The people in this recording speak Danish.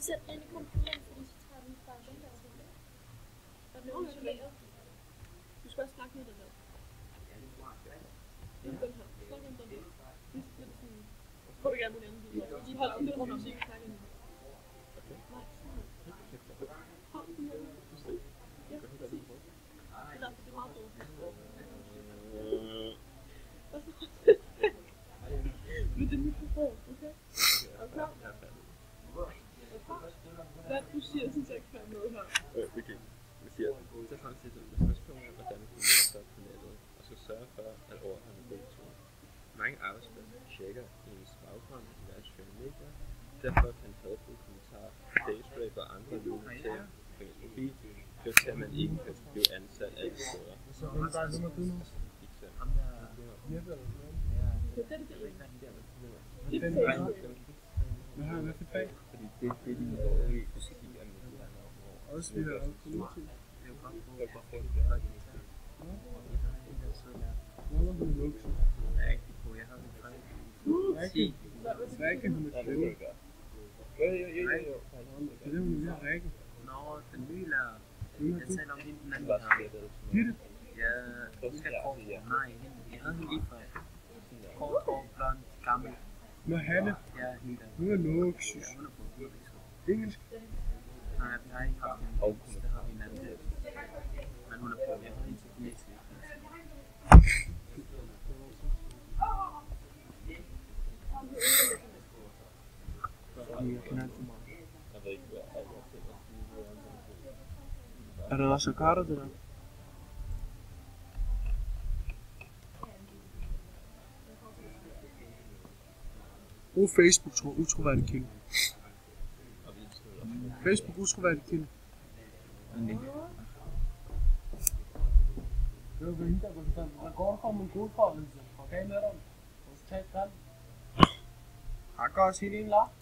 Så sæt den i computeren, fordi så tager den bare den der ting der. Der bliver isoleret. Du skal også snakke med den der. Den her. Snak med den der. Lige så lidt sådan. Hvor du gerne vil anden videre. Så de holder lidt rundt om, så I kan snakke med den. Nej, sådan her. Hold den her. Ja, præcis. Det er derfor, det er meget bedre. Med den mikrofon, okay? Er du klar? Hvad du siger, synes jeg ikke kan med her. Okay. Vi siger, så fremtidig information om, hvordan du møder sig på nettet, og så sørge for at overholde begge to. Mange arbejdspladser tjekker ens baggrund i deres sociale medier. Derfor kan hadfulde kommentarer, facebrek og andre lignende ting på ens mobil føre til, at man ikke kan blive ansat alle steder. Så er det bare nummer 100. Ham der... Jeppe eller noget? Det er det, det er. Den hvad har han efter fag? Fordi det er det, de dårlige musikker med de her år. Også vi har også på YouTube. Hvor var hun vokset? Rigtig god, jeg havde en fejl. Rikke? Rikke, hun er kvinde. Jo. Så det er hun er Rikke. Nå, den nye lærer. Hvem er Jeg du? taler om hende den anden gang. Gitte? Ja, hun skal kort. Nej, hende. Jeg havde hende lige før. Kort, hår, blond, gammel. Nå, Hanne. Ja, hende der. Hun er luksus. Ja, hun er på hovedvækst. Engelsk? Nej, vi har ikke haft hende. Det har vi en anden der. Men hun er på, jeg havde hende til kinesisk. Jeg kender ikke så meget. Jeg ved ikke, hvad jeg Er der også Carter det der? Brug Facebook, utroværdig kilde. Facebook, utroværdig kilde. Nej. Agora como um culpado, qualquer melhor. Você está. Hakker også helt ind, la?